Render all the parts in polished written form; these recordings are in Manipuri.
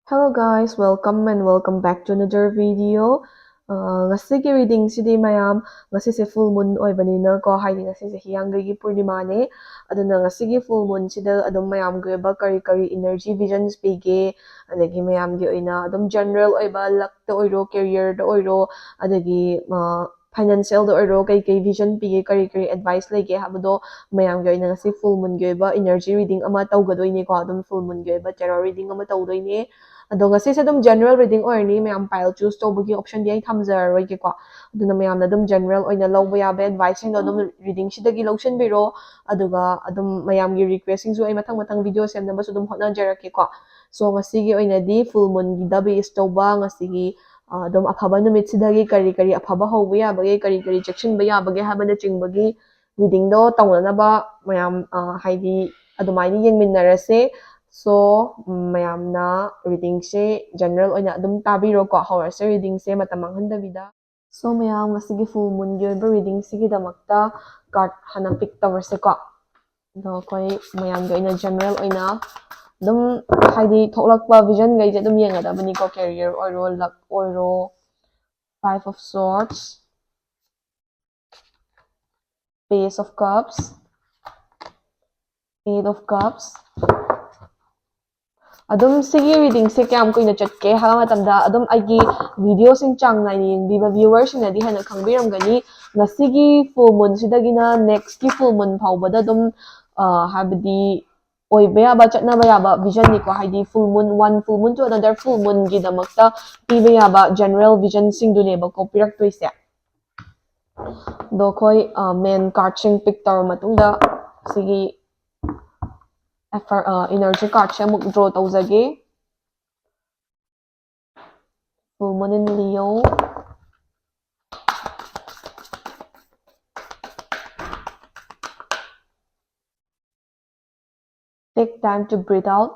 Hello guys, welcome back to another video. Ngasigi reading sidi mayam ngasi full moon oibanina ko haidi ngasi Hiyangei Purnima ne aduna ngasigi full moon sida adum mayam go ba kari energy visions pige adagi mayam gi oina adum general oiba luck to oiro career do oiro adagi financial do oiro kai vision pige kari advice lege habdo mayam gi oina ngasi full moon gi ba energy reading ama tawgadoine ko adum full moon gi ba tarot reading ama tawdoine ꯑꯗꯣ ꯉꯁꯤꯁꯦ ꯑꯗꯨꯝ ꯖꯦꯅꯔꯦꯜ ꯔꯤꯗꯤꯡ ꯑꯣꯏꯔꯅꯤ ꯃꯌꯥꯝ ꯄꯥꯏꯜ ꯆꯨꯁ ꯇꯧꯕꯒꯤ ꯑꯣꯞꯁꯟꯗꯤ ꯑꯩ ꯊꯝꯖꯔꯔꯣꯏꯒꯦꯀꯣ ꯑꯗꯨꯅ ꯃꯌꯥꯝꯅ ꯑꯗꯨꯝ ꯖꯦꯅꯔꯦꯜ ꯑꯣꯏꯅ ꯂꯧꯕ ꯌꯥꯕ ꯑꯦꯗꯚꯥꯏꯁꯁꯤꯡꯗꯣ ꯑꯗꯨꯝ ꯔꯤꯗꯤꯡꯁꯤꯗꯒꯤ ꯂꯧꯁꯤꯟꯕꯤꯔꯣ ꯑꯗꯨꯒ ꯑꯗꯨꯝ ꯃꯌꯥꯝꯒꯤ ꯔꯤꯀ꯭ꯋꯦꯁꯁꯤꯡꯁꯨ ꯑꯩ ꯃꯊꯪ ꯚꯤꯗꯤꯑꯣ ꯁꯦꯝꯅꯕꯁꯨ ꯑꯗꯨꯝ ꯍꯣꯠꯅꯖꯔꯛꯀꯦꯀꯣ ꯁꯣ ꯉꯁꯤꯒꯤ ꯑꯣꯏꯅꯗꯤ ꯐꯨꯜ ꯃꯨꯟꯒꯤꯗ ꯕꯦꯁ ꯇꯧꯕ ꯉꯁꯤꯒꯤ ꯑꯗꯨꯝ ꯑꯐꯕ ꯅꯨꯃꯤꯠꯁꯤꯗꯒꯤ ꯀꯔꯤ ꯑꯐꯕ ꯍꯧꯕ ꯌꯥꯕꯒꯦ ꯀꯔꯤ ꯆꯦꯛꯁꯤꯟꯕ ꯌꯥꯕꯒꯦ ꯍꯥꯏꯕꯅꯆꯤꯡꯕꯒꯤ ꯔꯤꯗꯤꯡꯗꯣ ꯇꯧꯅꯅꯕ ꯃꯌꯥꯝ ꯍꯥꯏꯗꯤ ꯑꯗꯨꯃꯥꯏꯅ ꯌꯦꯡꯃꯤꯟꯅꯔꯁꯦ ꯁꯣ ꯃꯌꯥꯝꯅ ꯔꯤꯗꯤꯡꯁꯦ ꯖꯦꯅꯔꯦꯜ ꯑꯣꯏꯅ ꯑꯗꯨꯝ ꯇꯥꯕꯤꯔꯣꯀꯣ ꯍꯧꯔꯁꯦ ꯔꯤꯗꯤꯡꯁꯦ ꯃꯇꯝ ꯃꯥꯡꯍꯟꯗꯕꯤꯗ ꯁꯣ ꯃꯌꯥꯝ ꯉꯁꯤꯒꯤ ꯐꯨꯜ ꯃꯨꯟꯒꯤ ꯑꯣꯏꯕ ꯔꯤꯗꯤꯡꯁꯤꯒꯤꯗꯃꯛꯇ ꯀꯥꯔꯗ ꯍꯥꯟꯅ ꯄꯤꯛ ꯇꯧꯔꯁꯦꯀꯣ ꯑꯗꯣ ꯑꯩꯈꯣꯏ ꯃꯌꯥꯝꯒꯤ ꯑꯣꯏꯅ ꯖꯦꯅꯔꯦꯜ ꯑꯣꯏꯅ ꯑꯗꯨꯝ ꯍꯥꯏꯗꯤ ꯊꯣꯛꯂꯛꯄ ꯚꯤꯖꯟꯈꯩꯁꯦ ꯑꯗꯨꯝ ꯌꯦꯡꯒꯗꯕꯅꯤꯀꯣ ꯀꯦꯔꯤꯌꯔ ꯑꯣꯏꯔꯣ ꯂꯛ ꯑꯣꯏꯔꯣ 5 of Swords, Page of Cups, 8 of Cups. ꯑꯗꯨꯝ ꯁꯤꯒꯤ ꯔꯤꯗꯤꯡꯁꯦ ꯀꯌꯥꯝ ꯀꯨꯏꯅ ꯆꯠꯀꯦ ꯍꯥꯏꯕ ꯃꯇꯝꯗ ꯑꯗꯨꯝ ꯑꯩꯒꯤ ꯚꯤꯗꯤꯑꯣꯁꯤꯡ ꯆꯥꯡ ꯅꯥꯏꯅ ꯌꯦꯡꯕꯤꯕ ꯚ꯭ꯌꯨꯋꯔꯁꯤꯡꯅꯗꯤ ꯍꯦꯟꯅ ꯈꯪꯕꯤꯔꯝꯒꯅꯤ ꯉꯁꯤꯒꯤ ꯐꯨꯜ ꯃꯨꯟꯁꯤꯗꯒꯤꯅ ꯅꯦꯛꯁꯀꯤ ꯐꯨꯜ ꯃꯨꯟ ꯐꯥꯎꯕꯗ ꯑꯗꯨꯝ ꯍꯥꯏꯕꯗꯤ ꯑꯣꯏꯕ ꯌꯥꯕ ꯆꯠꯅꯕ ꯌꯥꯕ ꯚꯤꯖꯟꯅꯤꯀꯣ ꯍꯥꯏꯗꯤ ꯐꯨꯜ ꯃꯨꯟ ꯋꯥꯟ ꯐꯨꯜ ꯃꯨꯟ ꯇꯨ ꯑꯅꯗꯔ ꯐꯨꯜ ꯃꯨꯟꯒꯤꯗꯃꯛꯇ ꯄꯤꯕ ꯌꯥꯕ ꯖꯦꯅꯔꯦꯜ ꯚꯤꯖꯟꯁꯤꯡꯗꯨꯅꯦꯕꯀꯣ ꯄꯤꯔꯛꯇꯣꯏꯁꯦ ꯑꯗꯣ ꯑꯩꯈꯣꯏ ꯃꯦꯟ ꯀꯥꯔꯗꯁꯤꯡ ꯄꯤꯛ ꯇꯧꯔ ꯃꯇꯨꯡꯗ ꯁꯤꯒꯤ energy cardꯁꯦ ꯑꯃꯨꯛ draw ꯇꯧꯖꯒꯦ. Full Moon in Leo. Take time to breathe out.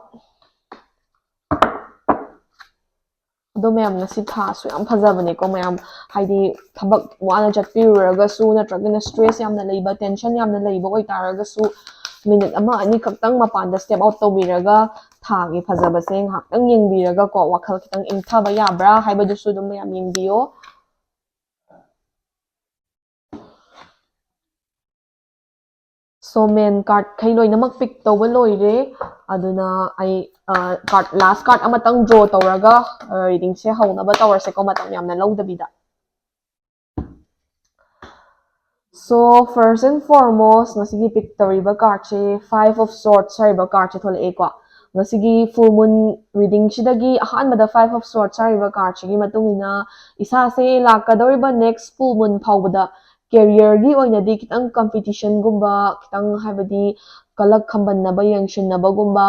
ꯑꯗꯣ ꯃꯌꯥꯝ ꯉꯁꯤ ꯊꯥꯁꯨ ꯌꯥꯝ ꯐꯖꯕꯅꯦꯀꯣ ꯃꯌꯥꯝ ꯍꯥꯏꯗꯤ ꯊꯕꯛ ꯋꯥꯅ ꯆꯠꯄꯤꯔꯨꯔꯒꯁꯨ ꯅꯠꯇ꯭ꯔꯒꯅ ꯁ꯭ꯇ꯭ꯔꯦꯁ ꯌꯥꯝꯅ ꯂꯩꯕ ꯇꯦꯟꯁꯟ ꯌꯥꯝꯅ ꯂꯩꯕ ꯑꯣꯏꯇꯥꯔꯒꯁꯨ ꯃꯤꯅꯤꯠ ꯑꯃ ꯑꯅꯤ ꯈꯛꯇꯪ ꯃꯄꯥꯟꯗ ꯁ꯭ꯇꯦꯞ ꯑꯥꯎꯠ ꯇꯧꯕꯤꯔꯒ ꯊꯥꯒꯤ ꯐꯖꯕꯁꯦ ꯉꯥꯏꯍꯥꯛꯇꯪ ꯌꯦꯡꯕꯤꯔꯒꯀꯣ ꯋꯥꯈꯜ ꯈꯤꯇꯪ ꯏꯪꯊꯕ ꯌꯥꯕ꯭ꯔꯥ ꯍꯥꯏꯕꯗꯨꯁꯨ ꯑꯗꯨꯝ ꯃꯌꯥꯝ ꯌꯦꯡꯕꯤꯌꯣ. ꯁꯣ ꯃꯦꯟ ꯀꯥꯔꯗꯈꯩ ꯂꯣꯏꯅꯃꯛ ꯄꯤꯛ ꯇꯧꯕ ꯂꯣꯏꯔꯦ. ꯑꯗꯨꯅ ꯑꯩ ꯂꯥꯁ ꯀꯥꯔꯗ ꯑꯃꯇꯪ ꯗ꯭ꯔꯣ ꯇꯧꯔꯒ ꯔꯤꯗꯤꯡꯁꯦ ꯍꯧꯅꯕ ꯇꯧꯔꯁꯦꯀꯣ ꯃꯇꯝ ꯌꯥꯝꯅ ꯂꯧꯗꯕꯤꯗ. So first and foremost ꯉꯁꯤꯒꯤ ꯄꯤꯛ ꯇꯧꯔꯤꯕ ꯀꯥꯔꯗꯁꯦ 5 of Swords ꯍꯥꯏꯔꯤꯕ ꯀꯥꯔꯗꯁꯦ ꯊꯣꯛꯂꯛꯑꯦꯀꯣ. ꯉꯁꯤꯒꯤ full moon ꯔꯤꯗꯤꯡꯁꯤꯗꯒꯤ ꯑꯍꯥꯟꯕꯗ 5 of Swords ꯍꯥꯏꯔꯤꯕ ꯀꯥꯔꯗꯁꯤꯒꯤ ꯃꯇꯨꯡꯏꯟꯅ ꯏꯁꯥꯁꯦ ꯂꯥꯛꯀꯗꯧꯔꯤꯕ next full moon ꯐꯥꯎꯕꯗ ꯀꯦꯔꯤꯌꯔꯒꯤ ꯑꯣꯏꯅꯗꯤ ꯈꯤꯇꯪ ꯀꯝꯄꯤꯇꯤꯁꯟꯒꯨꯝꯕ ꯈꯤꯇꯪ ꯍꯥꯏꯕꯗꯤ ꯀꯂꯛ ꯈꯝꯕꯟꯅꯕ ꯌꯦꯡꯁꯤꯟꯅꯕꯒꯨꯝꯕ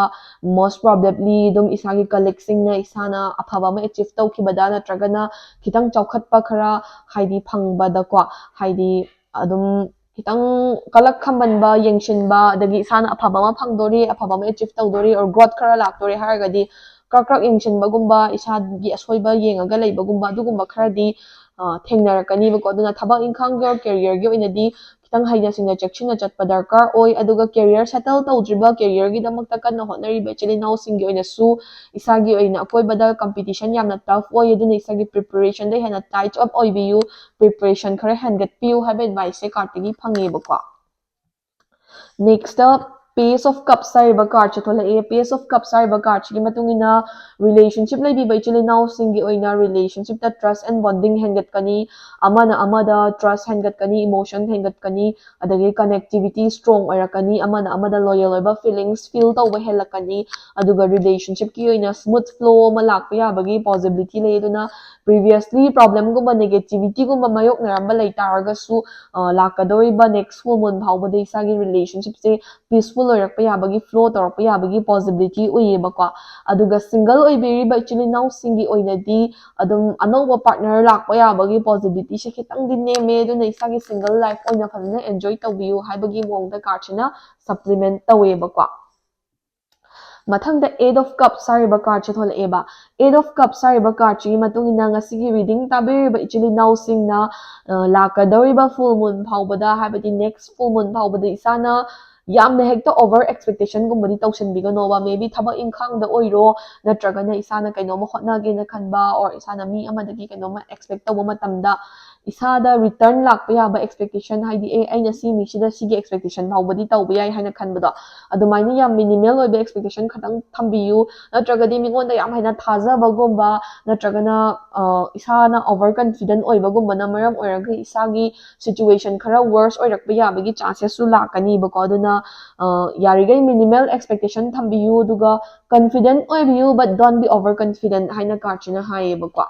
most probably ꯑꯗꯨꯝ ꯏꯁꯥꯒꯤ ꯀꯂꯤꯛꯁꯤꯡꯅ ꯏꯁꯥꯅ ꯑꯐꯕ ꯑꯃ ꯑꯦꯆꯤꯞ ꯇꯧꯈꯤꯕꯗ ꯅꯠꯇ꯭ꯔꯒꯅ ꯈꯤꯇꯪ ꯆꯥꯎꯈꯠꯄ ꯈꯔ ꯍꯥꯏꯗꯤ ꯐꯪꯕꯗꯀꯣ ꯍꯥꯏꯗꯤ ꯑꯗꯨꯝ ꯈꯤꯇꯪ ꯀꯂꯛ ꯈꯝꯕꯟꯕ ꯌꯦꯡꯁꯤꯟꯕ ꯑꯗꯒꯤ ꯏꯁꯥꯅ ꯑꯐꯕ ꯑꯃ ꯐꯪꯗꯣꯔꯤ ꯑꯐꯕ ꯑꯃ ꯑꯦꯆꯤꯞ ꯇꯧꯗꯣꯔꯤ or growth ꯈꯔ ꯂꯥꯛꯇꯣꯔꯤ ꯍꯥꯏꯔꯒꯗꯤ ꯀ꯭ꯔꯛ ꯌꯦꯡꯁꯤꯟꯕꯒꯨꯝꯕ ꯏꯁꯥꯒꯤ ꯑꯁꯣꯏꯕ ꯌꯦꯡꯉꯒ ꯂꯩꯕꯒꯨꯝꯕ ꯑꯗꯨꯒꯨꯝꯕ ꯈꯔꯗꯤ ꯊꯦꯡꯅꯔꯛꯀꯅꯤꯕꯀꯣ ꯑꯗꯨꯅ ꯊꯕꯛ ꯏꯪꯈꯥꯡꯒꯤ or ꯀꯦꯔꯤꯌꯔꯒꯤ ꯑꯣꯏꯅꯗꯤ ꯈꯤꯇꯪ ꯍꯩꯅ ꯆꯦꯛꯁꯤꯟꯅ ꯆꯠꯄ ꯗꯔꯀꯥꯔ ꯑꯣꯏ ꯑꯗꯨꯒ ꯀꯦꯔꯤꯌꯔ ꯁꯦꯇꯜ ꯇꯧꯗ꯭ꯔꯤꯕ ꯀꯦꯔꯤꯌꯔꯒꯤꯗꯃꯛꯇ ꯀꯟꯅ ꯍꯣꯠꯅꯔꯤꯕ ꯏꯆꯤꯜ ꯏꯅꯥꯎꯁꯤꯡꯒꯤ ꯑꯣꯏꯅꯁꯨ ꯏꯁꯥꯒꯤ ꯑꯣꯏꯅ ꯑꯀꯣꯏꯕꯗ ꯀꯝꯄꯤꯇꯤꯁꯟ ꯌꯥꯝꯅ ꯇꯐ ꯑꯣꯏ ꯑꯗꯨꯅ ꯏꯁꯥꯒꯤ ꯄ꯭ꯔꯤꯄꯦꯔꯦꯁꯟꯗ ꯍꯦꯟꯅ ꯇꯥꯏꯠ ꯑꯞ ꯑꯣꯏꯕꯤꯌꯨ ꯄ꯭ꯔꯤꯄꯦꯔꯦꯁꯟ ꯈꯔ ꯍꯦꯟꯒꯠꯄꯤꯌꯨ ꯍꯥꯏꯕ ꯑꯦꯗꯚꯥꯏꯁꯁꯦ ꯀꯥꯔꯗꯇꯒꯤ ꯐꯪꯉꯦꯕꯀꯣ. ꯅꯦꯛꯁꯇ Page of Cups ꯍꯥꯏꯔꯤꯕ ꯀꯥꯔꯗꯁꯦ ꯊꯣꯛꯂꯛꯑꯦ. Page of Cups ꯍꯥꯏꯔꯤꯕ ꯀꯥꯔꯗꯁꯤꯒꯤ ꯃꯇꯨꯡꯏꯟꯅ ꯔꯤꯂꯦꯁꯟꯁꯤꯞ ꯂꯩꯕꯤꯕ ꯏꯆꯤꯜ ꯏꯅꯥꯎꯁꯤꯡꯒꯤ ꯑꯣꯏꯅ ꯔꯤꯂꯦꯁꯟꯁꯤꯞꯇ ꯇ꯭ꯔꯁ ꯑꯦꯟ ꯕꯣꯟꯗꯤꯡ ꯍꯦꯟꯒꯠꯀꯅꯤ. ꯑꯃꯅ ꯑꯃꯗ ꯇ꯭ꯔꯁ ꯍꯦꯟꯒꯠꯀꯅꯤ, ꯏꯃꯣꯁꯟ ꯍꯦꯟꯒꯠꯀꯅꯤ, ꯑꯗꯒꯤ ꯀꯅꯦꯛꯇꯤꯚꯤꯇꯤ ꯁ꯭ꯇ꯭ꯔꯣꯡ ꯑꯣꯏꯔꯛꯀꯅꯤ, ꯑꯃꯅ ꯑꯃꯗ ꯂꯣꯌꯦꯜ ꯑꯣꯏꯕ ꯐꯤꯂꯤꯡꯁ ꯐꯤꯜ ꯇꯧꯕ ꯍꯦꯜꯂꯛꯀꯅꯤ. ꯑꯗꯨꯒ ꯔꯤꯂꯦꯁꯟꯁꯤꯞꯀꯤ ꯑꯣꯏꯅ ꯁ꯭ꯃꯨꯠ ꯐ꯭ꯂꯣ ꯑꯃ ꯂꯥꯛꯄ ꯌꯥꯕꯒꯤ ꯄꯣꯁꯤꯕꯤꯂꯤꯇꯤ ꯂꯩ. ꯑꯗꯨꯅ ꯄ꯭ꯔꯤꯚꯤꯌꯁꯂꯤ ꯄ꯭ꯔꯣꯕ꯭ꯂꯦꯝꯒꯨꯝꯕ ꯅꯦꯒꯦꯇꯤꯚꯤꯇꯤꯒꯨꯝꯕ ꯃꯥꯌꯣꯛꯅꯔꯝꯕ ꯂꯩꯇꯥꯔꯒꯁꯨ ꯂꯥꯛꯀꯗꯧꯔꯤꯕ next full moon ꯐꯥꯎꯕꯗ ꯏꯁꯥꯒꯤ ꯔꯤꯂꯦꯁꯟꯁꯤꯞꯁꯦ ꯄꯤꯁꯐꯨꯜ ꯑꯣꯏꯔꯛꯄ ꯌꯥꯕꯒꯤ ꯐ꯭ꯂꯣ ꯇꯧꯔꯛꯄ ꯌꯥꯕꯒꯤ ꯄꯣꯁꯤꯕꯤꯂꯤꯇꯤ ꯎꯏꯌꯦꯕꯀꯣ. ꯑꯗꯨꯒ ꯁꯤꯡꯒꯜ ꯑꯣꯏꯕꯤꯔꯤꯕ ꯏꯆꯤꯜ ꯏꯅꯥꯎꯁꯤꯡꯒꯤ ꯑꯣꯏꯅꯗꯤ ꯑꯗꯨꯝ ꯑꯅꯧꯕ ꯄꯥꯔꯠꯅꯔ ꯂꯥꯛꯄ ꯌꯥꯕꯒꯤ ꯄꯣꯁꯤꯕꯤꯂꯤꯇꯤꯁꯦ ꯈꯤꯇꯪꯗꯤ ꯅꯦꯝꯃꯦ. ꯑꯗꯨꯅ ꯏꯁꯥꯒꯤ ꯁꯤꯡꯒꯜ ꯂꯥꯏꯐ ꯑꯣꯏꯅ ꯐꯖꯅ ꯑꯦꯟꯖꯣꯏ ꯇꯧꯕꯤꯌꯨ ꯍꯥꯏꯕꯒꯤ ꯃꯑꯣꯡꯗ ꯀꯥꯔꯗꯁꯤꯅ ꯁꯞꯄ꯭ꯂꯤꯃꯦꯟ ꯇꯧꯋꯦꯕꯀꯣ. ꯃꯊꯪꯗ 8 of Cups ꯍꯥꯏꯔꯤꯕ ꯀꯥꯔꯗꯁꯦ ꯊꯣꯛꯂꯛꯑꯦꯕ. 8 of Cups ꯍꯥꯏꯔꯤꯕ ꯀꯥꯔꯗꯁꯤꯒꯤ ꯃꯇꯨꯡꯏꯟꯅ ꯉꯁꯤꯒꯤ ꯔꯤꯗꯤꯡ ꯇꯥꯕꯤꯔꯤꯕ ꯏꯆꯤꯜ ꯏꯅꯥꯎꯁꯤꯡꯅ ꯂꯥꯛꯀꯗꯧꯔꯤꯕ full moon ꯐꯥꯎꯕꯗ ꯍꯥꯏꯕꯗꯤ next full moon ꯐꯥꯎꯕꯗ ꯏꯁꯥꯅ yamna hekta over expectation gumbadi tawshinbiganoba maybe thaba inkhangda oiro natragana isana kainoma hotnage na khanba or isana mi amadagi kainoma expect tawba matamda isada return lakpa yaba expectation haidi aina si mi sida sige expectation phawbadi tawba yai haina khanbada adumaina yam minimal oibe expectation khatang thambiyu natragadi mingonda yam haina thajabagomba natragana isana over confident oibagomba na maram oiraga isagi situation khara worse oirakpa yabagi chances su lakani bako aduna yarigai minimal expectation thambiyu duga confident oibiyu but don't be overconfident haina karchina haibako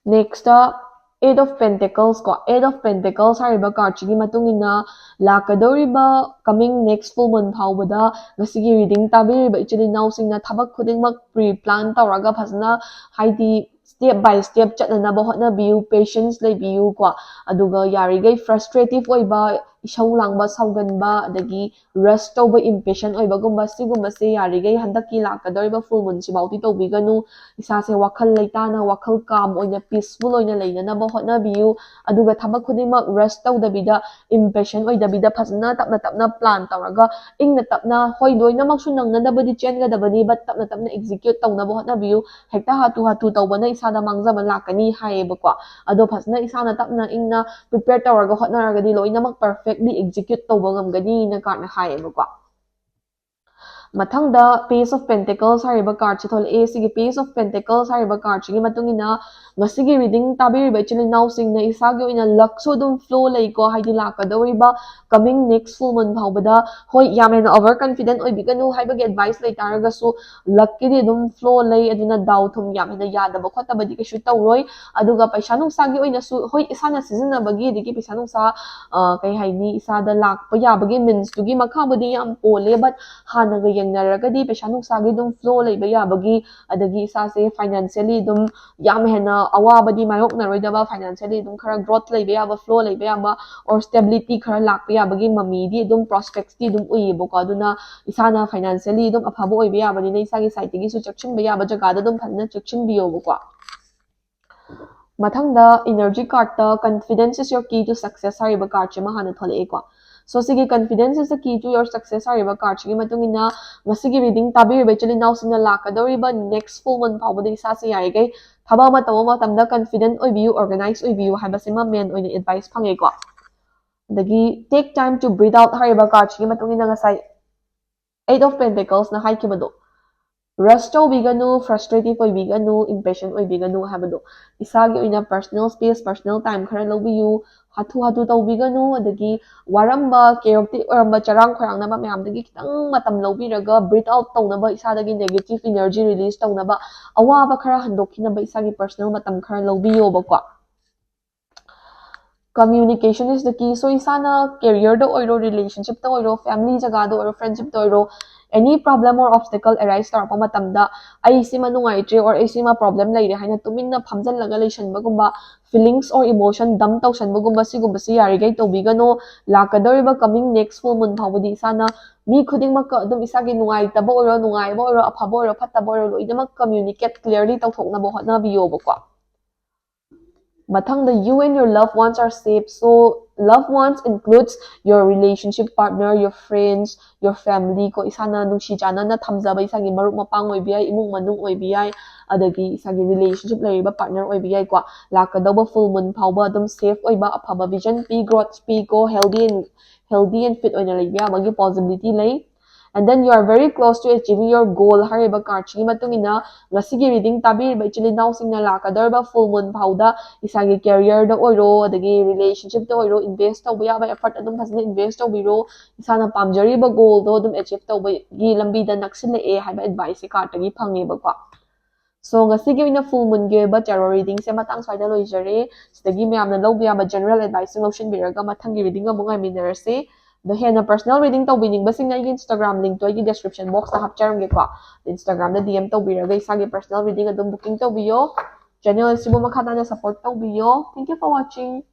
next eight of pentacles ko eight of pentacles hariba karchigi matungina lakadoriba coming next full moon phawbada ngasigi reading tabiriba ichili now singna thabak khudingmak pre plan tawraga phasna haidi step by step chatnanaba hotnabiyu patience leibiyu ko aduga yarigai frustrative oiba isau langba sauganba adagi rush tawba impatient oibagumba sigumase yarigai handaki lakadoriba full moon sibauti tawbiganu isase wakhal leitana wakhal calm oina peaceful oina leinanaba hotnabiyu aduga thabak khudingmak rush tawdabida impatient oidabida phasna tapna tapna plan tawraga ingna tapna hoi loinamak su nangnadabadi chengadabani but tapna tapna execute tawnaba hotnabiyu hekta hatu hatu tawbana isada mangjaba lakani haibako ado phasna isana tapna ingna prepare tawraga hotnaragadi loinamak perfectly execute tawba ngamgani na karna haibako mathangda page of pentacles hariba card chithol a sigi page of pentacles hariba card chigi matungina ngasigi reading tabiriba ichili now singna isagi oina luck so dum flow leiko haidi lakadoriba coming next full moon phawbada hoi yamena overconfident oibiganu haibagi advice lei taraga su luck kidi dum flow lei aduna daw thum yamena yadaba khotabadi kishu tawroi aduga paisa nungsagi oina su hoi isana sizinabagi digi paisa nungsa kai haini isada lakpa yabagi means tugi makhabadi yam pole but hanaga yengnaragadi paisa nungsagi dum flow leiba yabagi adagi isase financially dum yam hena awabadi mayoknaroidaba financially dum khara growth leiba yaba flow leiba yaba or stability khara lakpa yabagi mami di dum prospects di dum uyiboko aduna isana financially dum afaba oiba yabani na isagi side gi su chakchinba yaba jagada dum phanna chakchinbiyoboko mathangda energy card ta confidence is your key to success hariba card chima hana tholei ko so sigi confidence is the key to your success hariba card chigi matungina ngasigi reading tabiriba chili now sina lakadoriba next full moon phawbada isase yaigai thaba ma tawa matamda confident oibiyu organize oibiyu haibasima main oina advice phangei ko dagi take time to breathe out hariba card chigi matungina ngasai eight of pentacles na haikibado rush tawbiganu frustrative oibiganu impatient oibiganu habado isagi oina personal space personal time khara lobiyu hatu hatu tawbiganu adagi waramba chaotic oramba charang khorangnaba mayamdagi kitang matam lobiraga breathe out tawnaba isadagi negative energy release tawnaba awaba khara handokhinaba isagi personal matam khara lobiyobako communication is the key so isana career da oiro relationship da oiro family jaga da oiro friendship da oiro any problem or obstacle arise tarpa matamda ai sima nungaitre or ai sima problem leire haina tuminna phamjallaga leisanbagumba feelings or emotion dam tawsanbagumba sigumba si yarigai tobigano lakadoriba coming next full moon phawbadi isana mi khudingmak adum isagi nungai taba oiro nungai ba oiro aphaba oiro phattaba oiro loinamak communicate clearly tawthoknaba hotnabiyobako mathangda you and your loved ones are safe so loved ones includes your relationship partner your friends your family ko isana nungsi jana na thamjaba isagi maruk mapang oibiyai imung manung oibiyai adagi isagi relationship leriba partner oibiyai ko lakadaba full moon phawba adum safe oiba aphaba vision pi growth pi ko healthy and fit oina leibiya magi possibility lei and then you are very close to achieving your goal hariba card chigi matungina ngasigi reading tabiriba ichili now singna lakadorba full moon phawda isagi career da oiro adagi relationship da oiro invest tawba yaba effort adum phasna invest tawbiro isana pamjariba goal do adum achieve tawba gi lambi da naksilei haiba advice card tagi phangeba so ngasigi oina full moon ge ba tarot reading se matang swaida loijare sidagi mayamna lawbi yaba general advice solution biraga mathangi reading amunga minarase the hena personal reading tawbining basing na Instagram link to igi description box ta hapcharam ge ko Instagram na DM tawbiraga isagi personal reading adum booking tawbiyo channel sibo makata na support tawbiyo thank you for watching